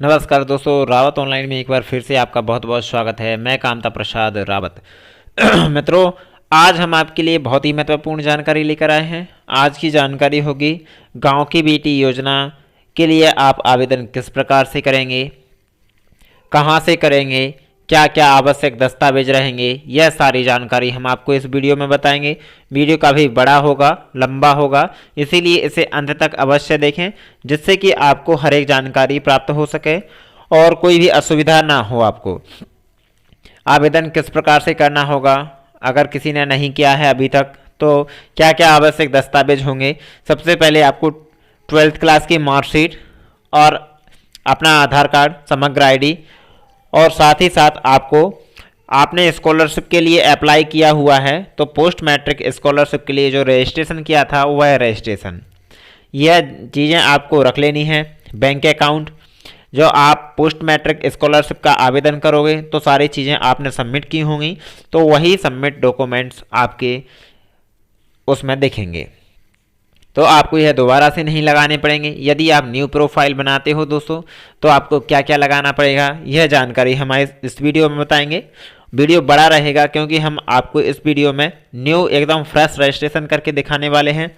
नमस्कार दोस्तों, रावत ऑनलाइन में एक बार फिर से आपका बहुत बहुत स्वागत है। मैं कामता प्रसाद रावत। मित्रों, आज हम आपके लिए बहुत ही महत्वपूर्ण जानकारी लेकर आए हैं। आज की जानकारी होगी गांव की बेटी योजना के लिए आप आवेदन किस प्रकार से करेंगे, कहां से करेंगे, क्या क्या आवश्यक दस्तावेज रहेंगे, यह सारी जानकारी हम आपको इस वीडियो में बताएंगे। वीडियो काफ़ी बड़ा होगा, लंबा होगा, इसीलिए इसे अंत तक अवश्य देखें जिससे कि आपको हर एक जानकारी प्राप्त हो सके और कोई भी असुविधा ना हो। आपको आवेदन किस प्रकार से करना होगा, अगर किसी ने नहीं किया है अभी तक तो क्या क्या आवश्यक दस्तावेज होंगे। सबसे पहले आपको 12th क्लास की मार्कशीट और अपना आधार कार्ड, समग्र आईडी, और साथ ही साथ आपने स्कॉलरशिप के लिए अप्लाई किया हुआ है तो पोस्ट मैट्रिक स्कॉलरशिप के लिए जो रजिस्ट्रेशन किया था वह रजिस्ट्रेशन, यह चीज़ें आपको रख लेनी है। बैंक अकाउंट, जो आप पोस्ट मैट्रिक स्कॉलरशिप का आवेदन करोगे तो सारी चीज़ें आपने सबमिट की होंगी, तो वही सबमिट डॉक्यूमेंट्स आपके उसमें दिखेंगे, तो आपको यह दोबारा से नहीं लगाने पड़ेंगे। यदि आप न्यू प्रोफाइल बनाते हो दोस्तों तो आपको क्या क्या लगाना पड़ेगा, यह जानकारी हमारे इस वीडियो में बताएंगे। वीडियो बड़ा रहेगा क्योंकि हम आपको इस वीडियो में न्यू एकदम फ्रेश रजिस्ट्रेशन करके दिखाने वाले हैं।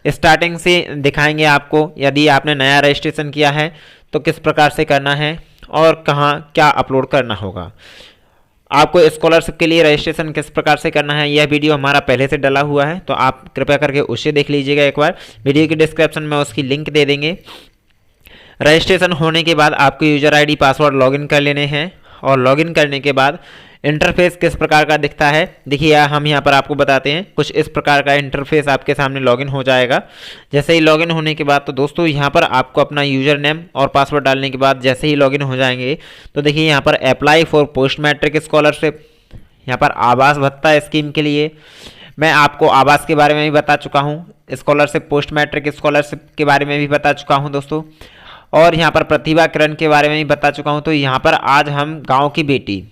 स्टार्टिंग से दिखाएंगे आपको, यदि आपने नया रजिस्ट्रेशन किया है तो किस प्रकार से करना है और कहाँ क्या अपलोड करना होगा। आपको स्कॉलरशिप के लिए रजिस्ट्रेशन किस प्रकार से करना है, यह वीडियो हमारा पहले से डला हुआ है, तो आप कृपया करके उसे देख लीजिएगा एक बार। वीडियो की डिस्क्रिप्शन में उसकी लिंक दे देंगे। रजिस्ट्रेशन होने के बाद आपको यूजर आईडी पासवर्ड लॉगिन कर लेने हैं और लॉगिन करने के बाद इंटरफेस किस प्रकार का दिखता है, देखिए हम यहाँ पर आपको बताते हैं। कुछ इस प्रकार का इंटरफेस आपके सामने लॉगिन हो जाएगा। जैसे ही लॉगिन होने के बाद तो दोस्तों यहाँ पर आपको अपना यूजर नेम और पासवर्ड डालने के बाद जैसे ही लॉगिन हो जाएंगे तो देखिए यहाँ पर apply for post matric scholarship, यहाँ पर आवास भत्ता स्कीम के लिए मैं आपको आवास के बारे में भी बता चुका हूँ, स्कॉलरशिप पोस्ट मैट्रिक स्कॉलरशिप के बारे में भी बता चुका हूँ दोस्तों, और यहाँ पर प्रतिभा किरण के बारे में भी बता चुका हूँ। तो यहाँ पर आज हम गाँव की बेटी,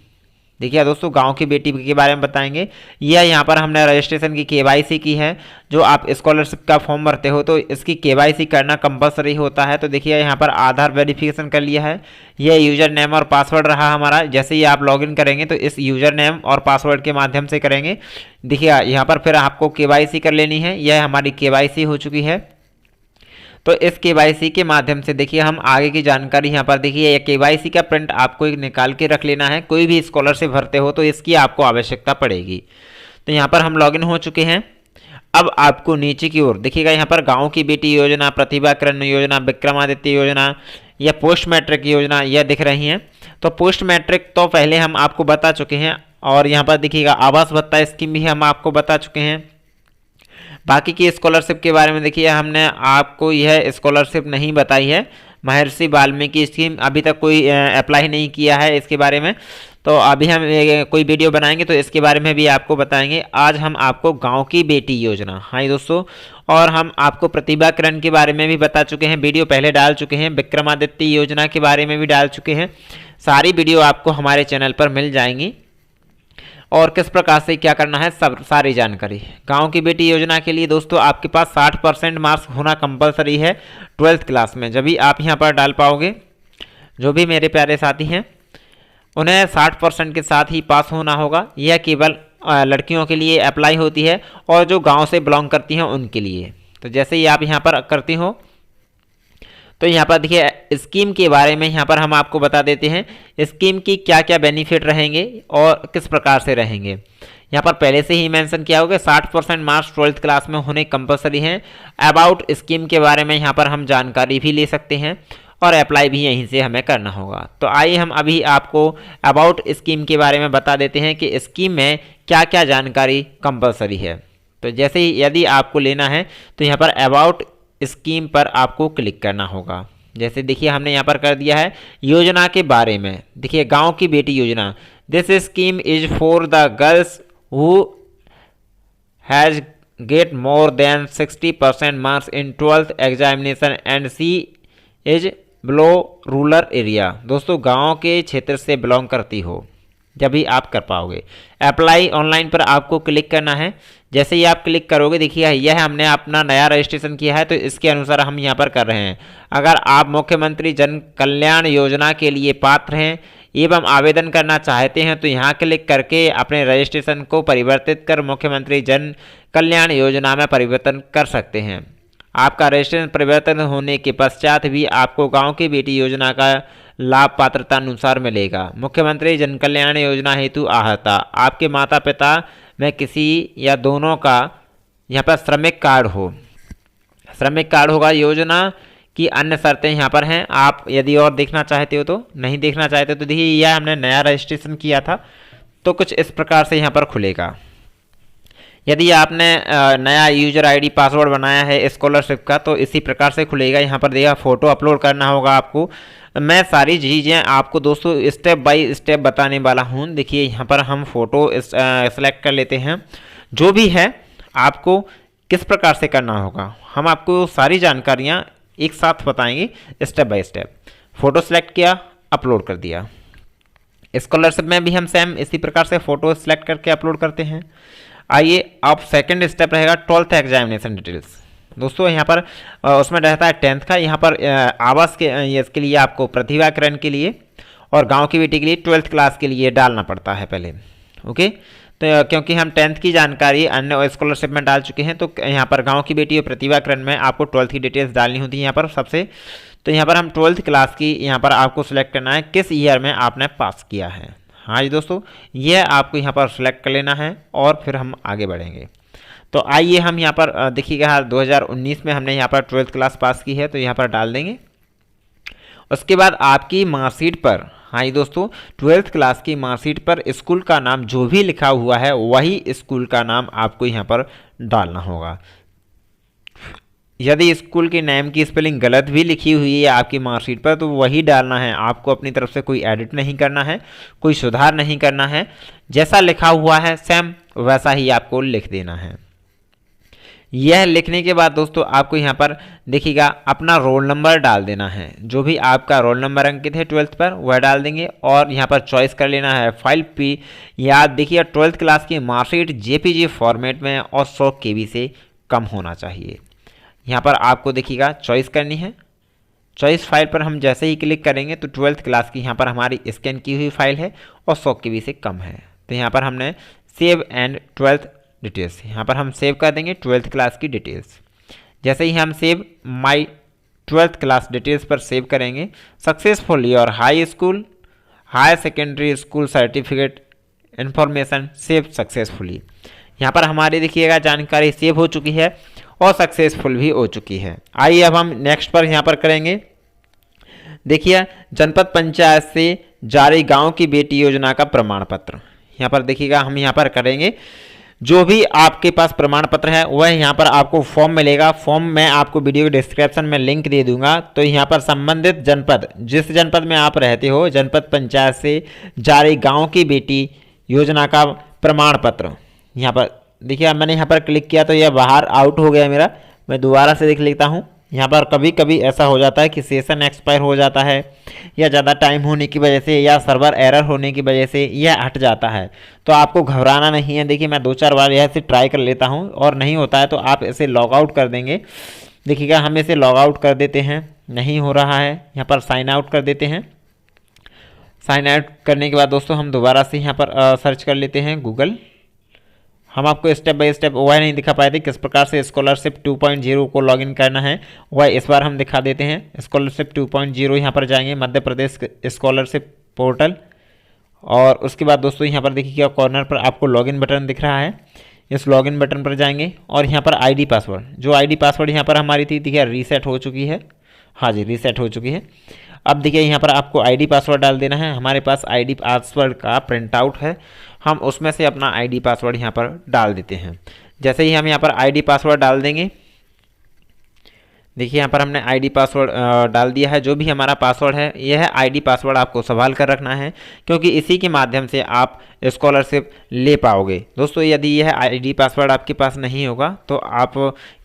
देखिए दोस्तों गांव की बेटी के बारे में बताएंगे। यह यहाँ पर हमने रजिस्ट्रेशन की केवाईसी की है। जो आप स्कॉलरशिप का फॉर्म भरते हो तो इसकी केवाईसी करना कंपलसरी होता है। तो देखिए यहाँ पर आधार वेरिफिकेशन कर लिया है, यह यूजर नेम और पासवर्ड रहा हमारा। जैसे ही आप लॉगिन करेंगे तो इस यूजर नेम और पासवर्ड के माध्यम से करेंगे। देखिए यहाँ पर फिर आपको केवाईसी कर लेनी है, यह हमारी केवाईसी हो चुकी है। तो इस केवाईसी के माध्यम से देखिए हम आगे की जानकारी यहाँ पर देखिए, ये केवाईसी का प्रिंट आपको एक निकाल के रख लेना है। कोई भी स्कॉलरशिप भरते हो तो इसकी आपको आवश्यकता पड़ेगी। तो यहाँ पर हम लॉगिन हो चुके हैं। अब आपको नीचे की ओर देखिएगा, यहाँ पर गांव की बेटी योजना, प्रतिभा किरण योजना, विक्रमादित्य योजना या पोस्ट मैट्रिक योजना यह दिख रही हैं। तो पोस्ट मैट्रिक तो पहले हम आपको बता चुके हैं, और यहाँ पर देखिएगा आवास भत्ता स्कीम भी हम आपको बता चुके हैं। बाकी की स्कॉलरशिप के बारे में देखिए हमने आपको यह स्कॉलरशिप नहीं बताई है। महर्षि वाल्मीकि स्कीम अभी तक कोई अप्लाई नहीं किया है इसके बारे में, तो अभी हम कोई वीडियो बनाएंगे तो इसके बारे में भी आपको बताएंगे। आज हम आपको गांव की बेटी योजना, हाँ दोस्तों, और हम आपको प्रतिभा किरण के बारे में भी बता चुके हैं, वीडियो पहले डाल चुके हैं। विक्रमादित्य योजना के बारे में भी डाल चुके हैं। सारी वीडियो आपको हमारे चैनल पर मिल जाएंगी और किस प्रकार से क्या करना है सब सारी जानकारी। गांव की बेटी योजना के लिए दोस्तों आपके पास 60% मार्क्स होना कंपलसरी है 12th क्लास में, जब भी आप यहां पर डाल पाओगे। जो भी मेरे प्यारे साथी हैं उन्हें 60% के साथ ही पास होना होगा। यह केवल लड़कियों के लिए अप्लाई होती है और जो गाँव से बिलोंग करती हैं उनके लिए। तो जैसे ही आप यहाँ पर करती हो तो यहाँ पर देखिए स्कीम के बारे में यहाँ पर हम आपको बता देते हैं, स्कीम की क्या क्या बेनिफिट रहेंगे और किस प्रकार से रहेंगे। यहाँ पर पहले से ही मेंशन किया होगा 60% मार्क्स 12th क्लास में होने कंपलसरी हैं। अबाउट स्कीम के बारे में यहाँ पर हम जानकारी भी ले सकते हैं और अप्लाई भी यहीं से हमें करना होगा। तो आइए हम अभी आपको अबाउट स्कीम के बारे में बता देते हैं कि स्कीम में क्या क्या जानकारी कंपलसरी है। तो जैसे ही यदि आपको लेना है तो यहाँ पर अबाउट स्कीम पर आपको क्लिक करना होगा। जैसे देखिए हमने यहाँ पर कर दिया है योजना के बारे में। देखिए गांव की बेटी योजना, this scheme is for the girls who has get more than 60% marks in 12th examination and she is below rural area. दोस्तों गांव के क्षेत्र से बिलोंग करती हो जब भी आप कर पाओगे। अप्लाई ऑनलाइन पर आपको क्लिक करना है। जैसे ही आप क्लिक करोगे, देखिए यह हमने अपना नया रजिस्ट्रेशन किया है तो इसके अनुसार हम यहाँ पर कर रहे हैं। अगर आप मुख्यमंत्री जन कल्याण योजना के लिए पात्र हैं एवं आवेदन करना चाहते हैं तो यहाँ क्लिक करके अपने रजिस्ट्रेशन को परिवर्तित कर मुख्यमंत्री जन कल्याण योजना में परिवर्तन कर सकते हैं। आपका रजिस्ट्रेशन परिवर्तन होने के पश्चात भी आपको गांव की बेटी योजना का लाभ पात्रता अनुसार मिलेगा। मुख्यमंत्री जन कल्याण योजना हेतु आहता आपके माता पिता में किसी या दोनों का यहाँ पर श्रमिक कार्ड हो, श्रमिक कार्ड होगा। योजना की अन्य शर्तें यहाँ पर हैं। आप यदि और देखना चाहते हो तो, नहीं देखना चाहते तो देखिए यह हमने नया रजिस्ट्रेशन किया था तो कुछ इस प्रकार से यहाँ पर खुलेगा। यदि आपने नया यूजर आईडी पासवर्ड बनाया है स्कॉलरशिप का तो इसी प्रकार से खुलेगा। यहाँ पर देखिए फ़ोटो अपलोड करना होगा आपको। मैं सारी चीज़ें आपको दोस्तों स्टेप बाय स्टेप बताने वाला हूँ। देखिए यहाँ पर हम फ़ोटो सेलेक्ट कर लेते हैं। जो भी है आपको किस प्रकार से करना होगा हम आपको सारी जानकारियाँ एक साथ बताएंगे step by step. Photo select किया, अपलोड कर दिया। स्कॉलरशिप में भी हम सेम इसी प्रकार से फ़ोटो सेलेक्ट करके अपलोड करते हैं। आइए अब सेकंड स्टेप रहेगा 12th एग्जामिनेशन डिटेल्स। दोस्तों यहाँ पर उसमें रहता है 10th का। यहाँ पर आवास के इसके लिए आपको प्रतिभाकरण के लिए और गांव की बेटी के लिए 12th क्लास के लिए डालना पड़ता है पहले। ओके, तो क्योंकि हम 10th की जानकारी अन्य स्कॉलरशिप में डाल चुके हैं तो यहाँ पर गाँव की बेटी और प्रतिभाकरण में आपको 12th की डिटेल्स डालनी होती है यहाँ पर सबसे। तो यहाँ पर हम 12th क्लास की यहाँ पर आपको सिलेक्ट करना है किस ईयर में आपने पास किया है। हाँ जी दोस्तों, यह आपको यहाँ पर सिलेक्ट कर लेना है और फिर हम आगे बढ़ेंगे। तो आइए हम यहाँ पर देखिएगा 2019 में हमने यहाँ पर 12th क्लास पास की है तो यहाँ पर डाल देंगे। उसके बाद आपकी मार्कशीट पर, हाँ जी दोस्तों, 12th क्लास की मार्कशीट पर स्कूल का नाम जो भी लिखा हुआ है वही स्कूल का नाम आपको यहाँ पर डालना होगा। यदि स्कूल के नेम की स्पेलिंग गलत भी लिखी हुई है आपकी मार्कशीट पर तो वही डालना है। आपको अपनी तरफ से कोई एडिट नहीं करना है, कोई सुधार नहीं करना है। जैसा लिखा हुआ है सेम वैसा ही आपको लिख देना है। यह लिखने के बाद दोस्तों आपको यहाँ पर देखिएगा अपना रोल नंबर डाल देना है। जो भी आपका रोल नंबर अंकित है 12th पर वह डाल देंगे और यहाँ पर चॉइस कर लेना है फाइल पी। याद देखिए 12th क्लास की मार्कशीट जेपीजी फॉर्मेट में और 100 KB से कम होना चाहिए। यहाँ पर आपको देखिएगा चॉइस करनी है। चॉइस फाइल पर हम जैसे ही क्लिक करेंगे तो 12th क्लास की यहाँ पर हमारी स्कैन की हुई फाइल है और 100 KB से कम है। तो यहाँ पर हमने सेव एंड 12th डिटेल्स यहाँ पर हम सेव कर देंगे 12th क्लास की डिटेल्स। जैसे ही हम save my 12th class details पर सेव करेंगे, successful your high school higher secondary school certificate information save successfully. यहाँ पर हमारी देखिएगा जानकारी सेव हो चुकी है और सक्सेसफुल भी हो चुकी है। आइए अब हम नेक्स्ट पर यहाँ पर करेंगे। देखिए जनपद पंचायत से जारी गांव की बेटी योजना का प्रमाण पत्र, यहाँ पर देखिएगा हम यहाँ पर करेंगे। जो भी आपके पास प्रमाण पत्र है वह यहाँ पर आपको फॉर्म मिलेगा। फॉर्म मैं आपको वीडियो के डिस्क्रिप्शन में लिंक दे दूंगा। तो यहाँ पर संबंधित जनपद, जिस जनपद में आप रहते हो, जनपद पंचायत से जारी गाँव की बेटी योजना का प्रमाण पत्र, यहाँ पर देखिए मैंने यहाँ पर क्लिक किया तो यह बाहर आउट हो गया मेरा। मैं दोबारा से देख लेता हूँ। यहाँ पर कभी कभी ऐसा हो जाता है कि सेशन एक्सपायर हो जाता है या ज़्यादा टाइम होने की वजह से या सर्वर एरर होने की वजह से यह हट जाता है। तो आपको घबराना नहीं है। देखिए मैं 2-4 बार यह से ट्राई कर लेता हूँ और नहीं होता है तो आप इसे लॉग आउट कर देंगे। देखिएगा हम इसे लॉग आउट कर देते हैं, नहीं हो रहा है। यहाँ पर साइन आउट कर देते हैं। साइन आउट करने के बाद दोस्तों हम दोबारा से यहाँ पर सर्च कर लेते हैं गूगल। हम आपको स्टेप बाय स्टेप वह नहीं दिखा पाए थे किस प्रकार से स्कॉलरशिप 2.0 को लॉगिन करना है, वह इस बार हम दिखा देते हैं। स्कॉलरशिप 2.0 यहाँ पर जाएंगे, मध्य प्रदेश स्कॉलरशिप पोर्टल। और उसके बाद दोस्तों यहाँ पर देखिए कॉर्नर पर आपको लॉगिन बटन दिख रहा है। इस लॉगिन बटन पर जाएंगे और यहाँ पर आईडी पासवर्ड, जो आईडी पासवर्ड यहाँ पर हमारी थी देखिए रीसेट हो चुकी है। हाँ जी, रीसेट हो चुकी है। अब देखिए यहाँ पर आपको आईडी पासवर्ड डाल देना है। हमारे पास आईडी पासवर्ड का प्रिंट आउट है, हम उसमें से अपना आईडी पासवर्ड यहाँ पर डाल देते हैं। जैसे ही हम यहाँ पर आईडी पासवर्ड डाल देंगे, देखिए यहाँ पर हमने आईडी पासवर्ड डाल दिया है। जो भी हमारा पासवर्ड है यह आईडी पासवर्ड आपको संभाल कर रखना है, क्योंकि इसी के माध्यम से आप स्कॉलरशिप ले पाओगे। दोस्तों यदि यह आईडी पासवर्ड आपके पास नहीं होगा तो आप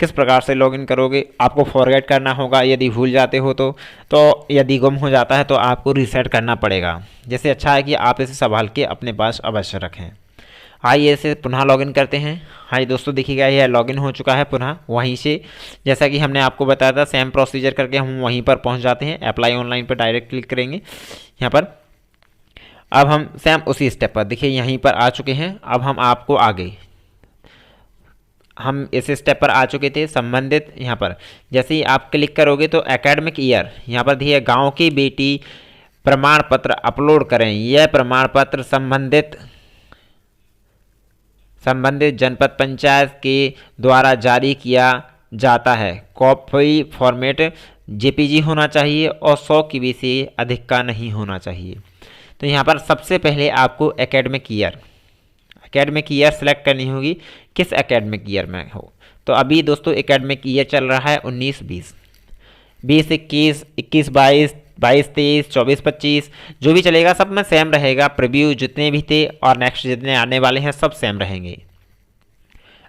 किस प्रकार से लॉगिन करोगे, आपको फॉरगेट करना होगा। यदि भूल जाते हो तो यदि गुम हो जाता है तो आपको रीसेट करना पड़ेगा। जैसे अच्छा है कि आप इसे संभाल के अपने पास अवश्य रखें। आइए इसे पुनः लॉगिन करते हैं। हाँ दोस्तों देखिएगा यह लॉगिन हो चुका है पुनः वहीं से, जैसा कि हमने आपको बताया था सेम प्रोसीजर करके हम वहीं पर पहुंच जाते हैं। अप्लाई ऑनलाइन पर डायरेक्ट क्लिक करेंगे यहाँ पर। अब हम सेम उसी स्टेप पर देखिए यहीं पर आ चुके हैं। अब हम आपको आगे हम इस स्टेप पर आ चुके थे संबंधित। यहाँ पर जैसे ही आप क्लिक करोगे तो एकेडमिक ईयर यहाँ पर देखिए गाँव की बेटी प्रमाण पत्र अपलोड करें। यह प्रमाण पत्र संबंधित जनपद पंचायत के द्वारा जारी किया जाता है। कॉपी फॉर्मेट जेपीजी होना चाहिए और 100 KB से अधिक का नहीं होना चाहिए। तो यहाँ पर सबसे पहले आपको एकेडमिक ईयर सेलेक्ट करनी होगी, किस एकेडमिक ईयर में हो। तो अभी दोस्तों एकेडमिक ईयर चल रहा है 19-20, 20-21, 21-22, 22-23, 24-25 जो भी चलेगा सब में सेम रहेगा। प्रीव्यू जितने भी थे और नेक्स्ट जितने आने वाले हैं सब सेम रहेंगे।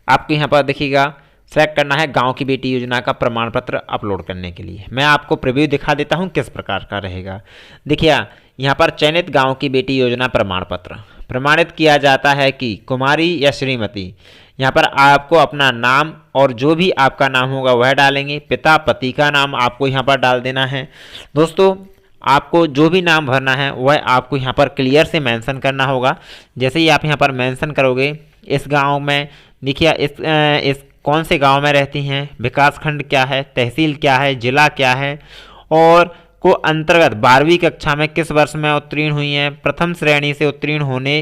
आपको यहाँ पर देखिएगा सेलेक्ट करना है गांव की बेटी योजना का प्रमाण पत्र अपलोड करने के लिए। मैं आपको प्रीव्यू दिखा देता हूँ किस प्रकार का रहेगा। देखिए यहाँ पर चयनित गांव की बेटी योजना प्रमाण पत्र प्रमाणित किया जाता है कि कुमारी या श्रीमती। यहाँ पर आपको अपना नाम और जो भी आपका नाम होगा वह डालेंगे। पिता पति का नाम आपको यहाँ पर डाल देना है। दोस्तों आपको जो भी नाम भरना है वह आपको यहाँ पर क्लियर से मेंशन करना होगा। जैसे ही आप यहाँ पर मेंशन करोगे इस गांव में देखिए इस कौन से गांव में रहती हैं, विकासखंड क्या है, तहसील क्या है, जिला क्या है और को अंतर्गत 12वीं कक्षा में किस वर्ष में उत्तीर्ण हुई हैं, प्रथम श्रेणी से उत्तीर्ण होने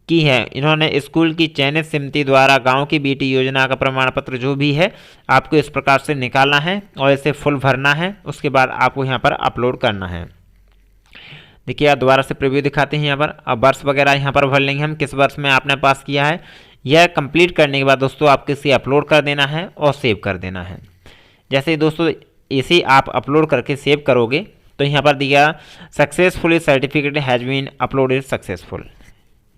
की है। इन्होंने स्कूल की चयनित समिति द्वारा गांव की बेटी योजना का प्रमाण पत्र जो भी है आपको इस प्रकार से निकालना है और इसे फुल भरना है। उसके बाद आपको यहाँ पर अपलोड करना है। देखिए आप दोबारा से प्रीव्यू दिखाते हैं यहाँ पर। अब वर्ष वगैरह यहाँ पर भर लेंगे हम किस वर्ष में आपने पास किया है। यह कंप्लीट करने के बाद दोस्तों आपको इसे अपलोड कर देना है और सेव कर देना है। जैसे दोस्तों इसे आप अपलोड करके सेव करोगे तो यहाँ पर दिया successfully certificate has been uploaded successful,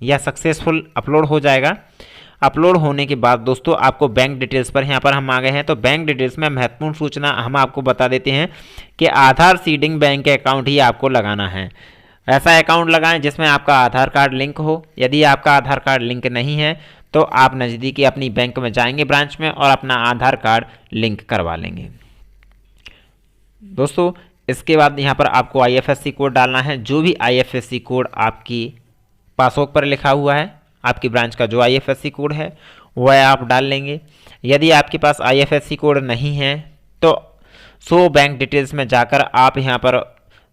यह सक्सेसफुल अपलोड हो जाएगा। अपलोड होने के बाद दोस्तों आपको बैंक डिटेल्स पर यहाँ पर हम आ गए हैं। तो बैंक डिटेल्स में महत्वपूर्ण सूचना हम आपको बता देते हैं कि आधार सीडिंग बैंक अकाउंट ही आपको लगाना है। ऐसा अकाउंट लगाएं जिसमें आपका आधार कार्ड लिंक हो। यदि आपका आधार कार्ड लिंक नहीं है तो आप नज़दीकी अपनी बैंक में जाएंगे ब्रांच में और अपना आधार कार्ड लिंक करवा लेंगे। दोस्तों इसके बाद यहाँ पर आपको IFSC कोड डालना है। जो भी IFSC कोड आपकी पासबुक पर लिखा हुआ है, आपकी ब्रांच का जो IFSC कोड है वह आप डाल लेंगे। यदि आपके पास IFSC कोड नहीं है तो शो बैंक डिटेल्स में जाकर आप यहाँ पर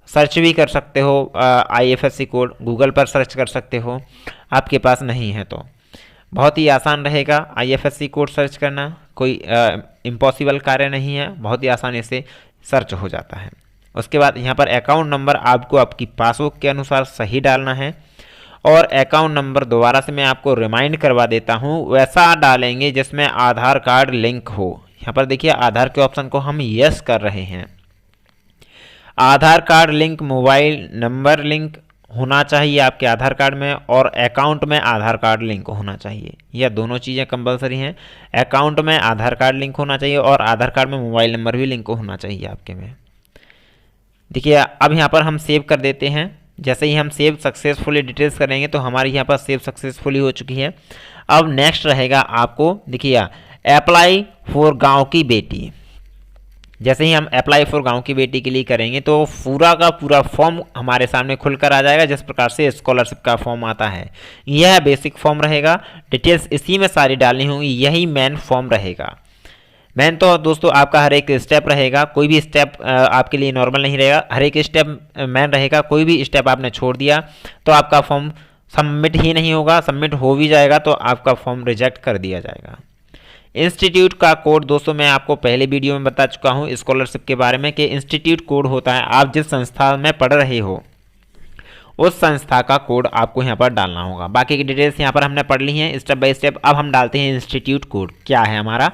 सर्च भी कर सकते हो। IFSC कोड गूगल पर सर्च कर सकते हो, आपके पास नहीं है तो बहुत ही आसान रहेगा IFSC कोड सर्च करना। कोई इम्पॉसिबल कार्य नहीं है, बहुत ही आसानी से सर्च हो जाता है। उसके बाद यहाँ पर अकाउंट नंबर आपको आपकी पासबुक के अनुसार सही डालना है और अकाउंट नंबर दोबारा से मैं आपको रिमाइंड करवा देता हूँ वैसा डालेंगे जिसमें आधार कार्ड लिंक हो। यहाँ पर देखिए आधार के ऑप्शन को हम यस कर रहे हैं। Aadhaar card link, mobile number link होना चाहिए आपके आधार कार्ड में और अकाउंट में आधार कार्ड लिंक होना चाहिए। यह दोनों चीज़ें कंपलसरी हैं। अकाउंट में आधार कार्ड लिंक होना चाहिए और आधार कार्ड में मोबाइल नंबर भी लिंक होना चाहिए आपके में। देखिए अब यहाँ पर हम सेव कर देते हैं। जैसे ही हम सेव सक्सेसफुली डिटेल्स करेंगे तो हमारी यहाँ पर सेव सक्सेसफुली हो चुकी है। अब नेक्स्ट रहेगा आपको देखिए अप्लाई फॉर गांव की बेटी। जैसे ही हम अप्लाई फॉर गांव की बेटी के लिए करेंगे तो पूरा का पूरा फॉर्म हमारे सामने खुलकर आ जाएगा। जिस प्रकार से स्कॉलरशिप का फॉर्म आता है यह बेसिक फॉर्म रहेगा। डिटेल्स इसी में सारी डालनी होंगी, यही मेन फॉर्म रहेगा। मेन तो दोस्तों आपका हर एक स्टेप रहेगा, कोई भी स्टेप आपके लिए नॉर्मल नहीं रहेगा, हर एक स्टेप मेन रहेगा। कोई भी स्टेप आपने छोड़ दिया तो आपका फॉर्म सबमिट ही नहीं होगा, सबमिट हो भी जाएगा तो आपका फॉर्म रिजेक्ट कर दिया जाएगा। इंस्टीट्यूट का कोड दोस्तों मैं आपको पहले वीडियो में बता चुका हूँ स्कॉलरशिप के बारे में कि इंस्टीट्यूट कोड होता है आप जिस संस्था में पढ़ रहे हो उस संस्था का कोड आपको यहाँ पर डालना होगा। बाकी की डिटेल्स यहाँ पर हमने पढ़ ली हैं स्टेप बाय स्टेप। अब हम डालते हैं इंस्टीट्यूट कोड। क्या है हमारा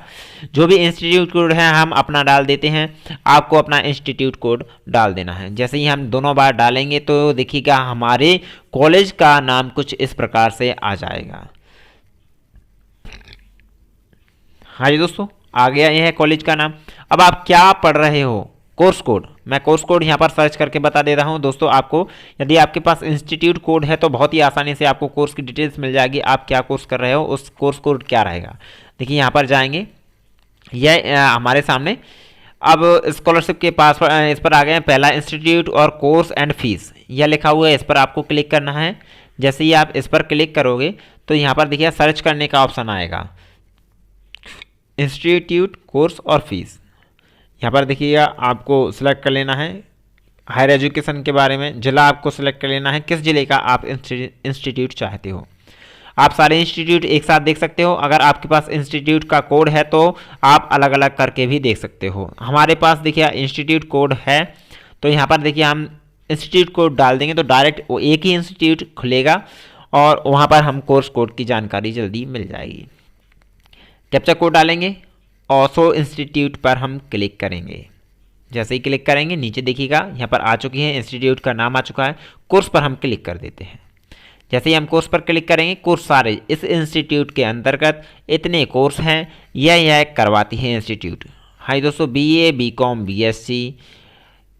जो भी इंस्टीट्यूट कोड है हम अपना डाल देते हैं। आपको अपना इंस्टीट्यूट कोड डाल देना है। जैसे ही हम दोनों बार डालेंगे तो देखिएगा हमारे कॉलेज का नाम कुछ इस प्रकार से आ जाएगा। हाँ जी दोस्तों, आ गया यह है कॉलेज का नाम। अब आप क्या पढ़ रहे हो, कोर्स कोड। मैं कोर्स कोड यहाँ पर सर्च करके बता दे रहा हूँ दोस्तों आपको। यदि आपके पास इंस्टीट्यूट कोड है तो बहुत ही आसानी से आपको कोर्स की डिटेल्स मिल जाएगी। आप क्या कोर्स कर रहे हो, उस कोर्स कोड क्या रहेगा। देखिए यहाँ पर जाएंगे, यह हमारे सामने अब स्कॉलरशिप के पास इस पर आ गए हैं। पहला इंस्टीट्यूट और कोर्स एंड फीस यह लिखा हुआ है, इस पर आपको क्लिक करना है। जैसे ही आप इस पर क्लिक करोगे तो यहाँ पर देखिए सर्च करने का ऑप्शन आएगा, इंस्टीट्यूट, कोर्स और फीस। यहाँ पर देखिएगा आपको सिलेक्ट कर लेना है हायर एजुकेशन के बारे में, जिला आपको सिलेक्ट कर लेना है, किस जिले का आप इंस्टीट्यूट चाहते हो। आप सारे इंस्टीट्यूट एक साथ देख सकते हो। अगर आपके पास इंस्टीट्यूट का कोड है तो आप अलग अलग करके भी देख सकते हो। हमारे पास देखिए इंस्टीट्यूट कोड है तो यहाँ पर देखिए हम इंस्टीट्यूट कोड डाल देंगे तो डायरेक्ट वो एक ही इंस्टीट्यूट खुलेगा और वहाँ पर हम कोर्स कोड की जानकारी जल्दी मिल जाएगी। कैप्चा कोड डालेंगे और शो इंस्टीट्यूट पर हम क्लिक करेंगे। जैसे ही क्लिक करेंगे नीचे देखिएगा यहाँ पर आ चुकी है, इंस्टीट्यूट का नाम आ चुका है। कोर्स पर हम क्लिक कर देते हैं। जैसे ही हम कोर्स पर क्लिक करेंगे, कोर्स सारे इस इंस्टीट्यूट के अंतर्गत इतने कोर्स हैं यह करवाती है इंस्टीट्यूट। हाँ दोस्तों, BA, BCom, BSc,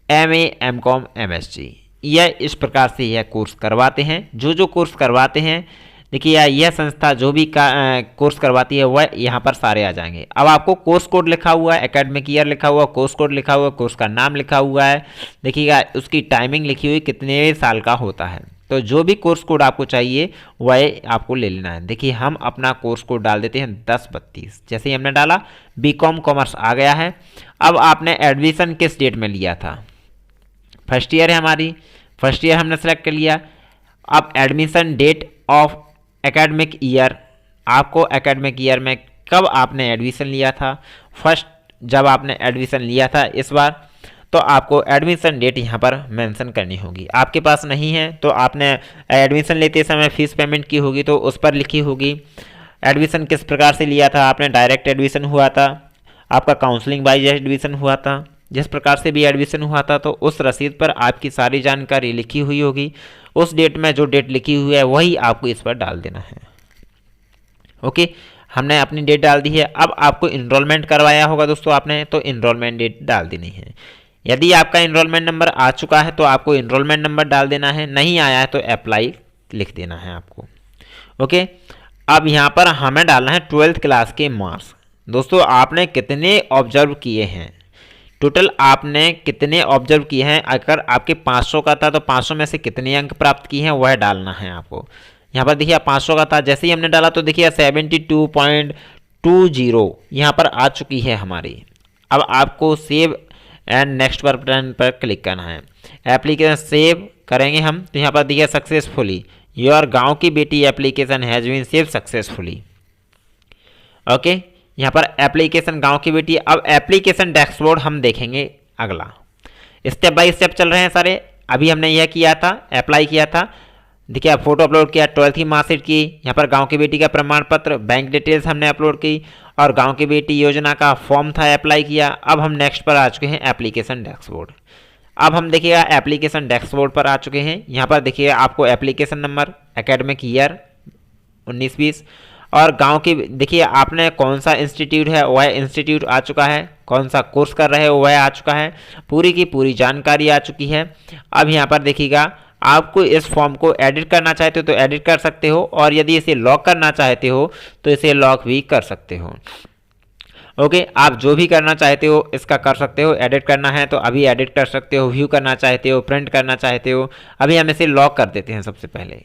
MA, MCom, MSc यह इस प्रकार से यह कोर्स करवाते हैं। जो कोर्स करवाते हैं देखिए यह संस्था जो भी कोर्स करवाती है वह यहाँ पर सारे आ जाएंगे। अब आपको कोर्स कोड लिखा हुआ है, एकेडमिक ईयर लिखा हुआ, कोर्स कोड लिखा हुआ, कोर्स का नाम लिखा हुआ है, देखिएगा उसकी टाइमिंग लिखी हुई कितने साल का होता है। तो जो भी कोर्स कोड आपको चाहिए वह आपको ले लेना है। देखिए हम अपना कोर्स कोड डाल देते हैं 1032। जैसे ही हमने डाला BCom कॉमर्स आ गया है। अब आपने एडमिशन किस डेट में लिया था, फर्स्ट ईयर है हमारी, फर्स्ट ईयर हमने सेलेक्ट कर लिया। अब admission date of academic year, आपको एकेडमिक ईयर में कब आपने एडमिशन लिया था, फर्स्ट जब आपने एडमिशन लिया था इस बार, तो आपको एडमिशन डेट यहाँ पर मेंशन करनी होगी। आपके पास नहीं है तो आपने एडमिशन लेते समय फीस पेमेंट की होगी तो उस पर लिखी होगी। एडमिशन किस प्रकार से लिया था, आपने डायरेक्ट एडमिशन हुआ था, आपका काउंसलिंग वाइज एडमिशन हुआ था, जिस प्रकार से भी एडमिशन हुआ था तो उस रसीद पर आपकी सारी जानकारी लिखी हुई होगी। उस डेट में जो डेट लिखी हुई है वही आपको इस पर डाल देना है। ओके, हमने अपनी डेट डाल दी है। अब आपको इनरोलमेंट करवाया होगा दोस्तों आपने, तो इनरोलमेंट डेट डाल देनी है। यदि आपका इनरोलमेंट नंबर आ चुका है तो आपको इनरोलमेंट नंबर डाल देना है, नहीं आया है तो अप्लाई लिख देना है आपको। ओके, अब यहाँ पर हमें डालना है 12th क्लास के मार्क्स। दोस्तों आपने कितने ऑब्जर्व किए हैं, टोटल आपने कितने ऑब्जर्व किए हैं। अगर आपके 500 का था तो 500 में से कितने अंक प्राप्त किए हैं वह डालना है आपको। यहाँ पर देखिए 500 का था, जैसे ही हमने डाला तो देखिए 72.20 यहाँ पर आ चुकी है हमारी। अब आपको सेव एंड नेक्स्ट बटन पर क्लिक करना है। एप्लीकेशन सेव करेंगे हम तो यहाँ पर देखिए सक्सेसफुली योर गांव की Beti application has been saved successfully. Okay, यहाँ पर एप्लीकेशन गांव की बेटी। अब एप्लीकेशन डैशबोर्ड हम देखेंगे अगला, स्टेप बाय स्टेप चल रहे हैं सारे। अभी हमने यह किया था, अप्लाई किया था, देखिए फोटो अपलोड किया, 12th की मार्कशीट की, यहाँ पर गांव की बेटी का प्रमाण पत्र, बैंक डिटेल्स हमने अपलोड की और गांव की बेटी योजना का फॉर्म था अप्लाई किया। अब हम नेक्स्ट पर आ चुके हैं एप्लीकेशन डैशबोर्ड। अब हम देखिएगा एप्लीकेशन डैशबोर्ड पर आ चुके हैं। यहाँ पर देखिए आपको एप्लीकेशन नंबर, एकेडमिक ईयर 19-20 और गांव की देखिए आपने कौन सा इंस्टीट्यूट है वह इंस्टीट्यूट आ चुका है, कौन सा कोर्स कर रहे हो वह आ चुका है, पूरी की पूरी जानकारी आ चुकी है। अब यहाँ पर देखिएगा आपको इस फॉर्म को एडिट करना चाहते हो तो एडिट कर सकते हो और यदि इसे लॉक करना चाहते हो तो इसे लॉक भी कर सकते हो। ओके, आप जो भी करना चाहते हो इसका कर सकते हो। एडिट करना है तो अभी एडिट कर सकते हो, व्यू करना चाहते हो, प्रिंट करना चाहते हो। अभी हम इसे लॉक कर देते हैं। सबसे पहले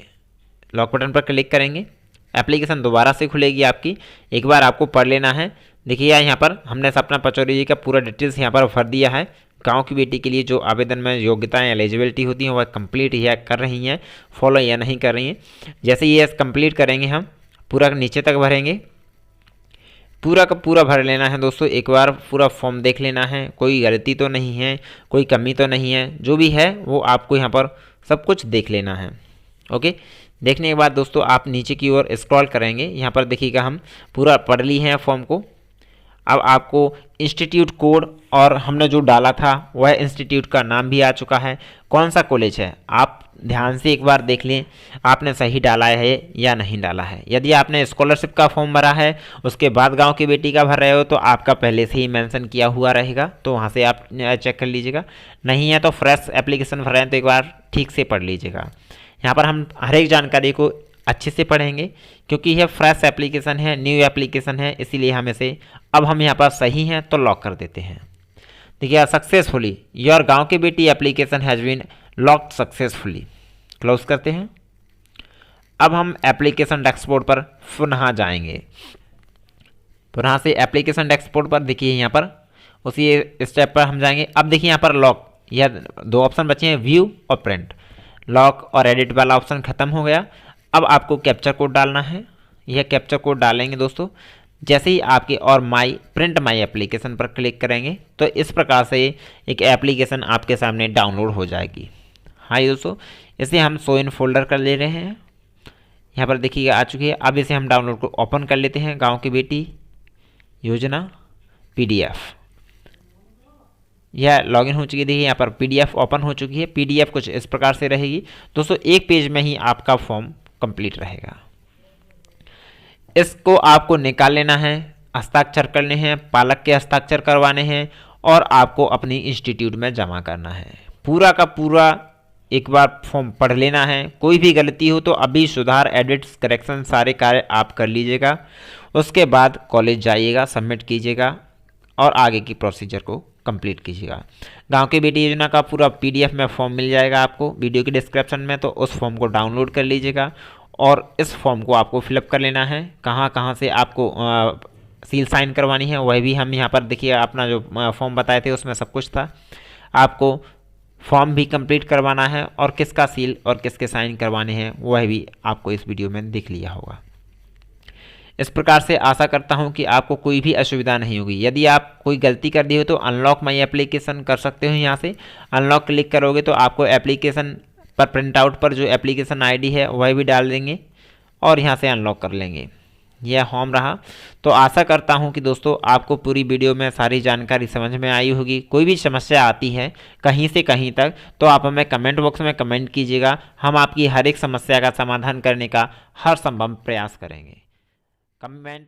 लॉक बटन पर क्लिक करेंगे, एप्लीकेशन दोबारा से खुलेगी आपकी, एक बार आपको पढ़ लेना है। देखिए यहाँ पर हमने सपना पचौरी जी का पूरा डिटेल्स यहाँ पर भर दिया है। गांव की बेटी के लिए जो आवेदन में योग्यताएं एलिजिबिलिटी होती हैं वह कंप्लीट या कर रही हैं, फॉलो या नहीं कर रही हैं। जैसे ये कंप्लीट करेंगे हम पूरा नीचे तक भरेंगे, पूरा का पूरा भर लेना है दोस्तों। एक बार पूरा फॉर्म देख लेना है, कोई गलती तो नहीं है, कोई कमी तो नहीं है, जो भी है वो आपको यहाँ पर सब कुछ देख लेना है। ओके, देखने के बाद दोस्तों आप नीचे की ओर स्क्रॉल करेंगे, यहाँ पर देखिएगा हम पूरा पढ़ ली हैं फॉर्म को। अब आपको इंस्टीट्यूट कोड और हमने जो डाला था वह इंस्टीट्यूट का नाम भी आ चुका है, कौन सा कॉलेज है आप ध्यान से एक बार देख लें आपने सही डाला है या नहीं डाला है। यदि आपने स्कॉलरशिप का फॉर्म भरा है उसके बाद गांव की बेटी का भर रहे हो तो आपका पहले से ही मेंशन किया हुआ रहेगा, तो वहाँ से आप चेक कर लीजिएगा। नहीं है तो फ्रेश एप्लीकेशन भर रहे हैं तो एक बार ठीक से पढ़ लीजिएगा। यहाँ पर हम हर एक जानकारी को अच्छे से पढ़ेंगे क्योंकि यह फ्रेश एप्लीकेशन है, न्यू एप्लीकेशन है, इसीलिए हम इसे अब हम यहाँ पर सही हैं तो लॉक कर देते हैं। देखिए सक्सेसफुली योर गांव की Beti application has been locked successfully, close करते हैं। अब हम एप्लीकेशन डैशबोर्ड पर पुनः जाएंगे, पुनः से एप्लीकेशन डैशबोर्ड पर देखिए यहाँ पर उसी स्टेप पर हम जाएंगे। अब देखिए यहाँ पर लॉक, यह दो ऑप्शन बचे हैं, व्यू और प्रिंट। लॉक और एडिट वाला ऑप्शन खत्म हो गया। अब आपको कैप्चर कोड डालना है, यह कैप्चर कोड डालेंगे दोस्तों। जैसे ही आपके और प्रिंट माई एप्लीकेशन पर क्लिक करेंगे तो इस प्रकार से एक एप्लीकेशन आपके सामने डाउनलोड हो जाएगी। हाँ दोस्तों, इसे हम शो इन फोल्डर कर ले रहे हैं, यहाँ पर देखिएगा आ चुकी है। अब इसे हम डाउनलोड को ओपन कर लेते हैं, गांव की बेटी योजना PDF। यह लॉगिन हो चुकी है, देखिए यहाँ पर PDF ओपन हो चुकी है। PDF कुछ इस प्रकार से रहेगी दोस्तों, एक पेज में ही आपका फॉर्म कंप्लीट रहेगा। इसको आपको निकाल लेना है, हस्ताक्षर करने हैं, पालक के हस्ताक्षर करवाने हैं और आपको अपनी इंस्टीट्यूट में जमा करना है। पूरा का पूरा एक बार फॉर्म पढ़ लेना है, कोई भी गलती हो तो अभी सुधार, एडिट्स, करेक्शन सारे कार्य आप कर लीजिएगा। उसके बाद कॉलेज जाइएगा, सबमिट कीजिएगा और आगे की प्रोसीजर को कंप्लीट कीजिएगा। गांव की बेटी योजना का पूरा PDF में फॉर्म मिल जाएगा आपको वीडियो के डिस्क्रिप्शन में, तो उस फॉर्म को डाउनलोड कर लीजिएगा और इस फॉर्म को आपको फिलअप कर लेना है। कहाँ कहाँ से आपको सील साइन करवानी है वह भी हम यहाँ पर देखिए, अपना जो फॉर्म बताए थे उसमें सब कुछ था। आपको फॉर्म भी कंप्लीट करवाना है और किसका सील और किसके साइन करवाने हैं वह भी आपको इस वीडियो में दिख लिया होगा। इस प्रकार से आशा करता हूं कि आपको कोई भी असुविधा नहीं होगी। यदि आप कोई गलती कर दी हो तो अनलॉक माई एप्लीकेशन कर सकते हो, यहाँ से अनलॉक क्लिक करोगे तो आपको एप्लीकेशन पर प्रिंट आउट पर जो एप्लीकेशन ID है वह भी डाल देंगे और यहाँ से अनलॉक कर लेंगे। यह होम रहा। तो आशा करता हूं कि दोस्तों आपको पूरी वीडियो में सारी जानकारी समझ में आई होगी। कोई भी समस्या आती है कहीं से कहीं तक तो आप हमें कमेंट बॉक्स में कमेंट कीजिएगा, हम आपकी हर एक समस्या का समाधान करने का हर संभव प्रयास करेंगे। कमेंट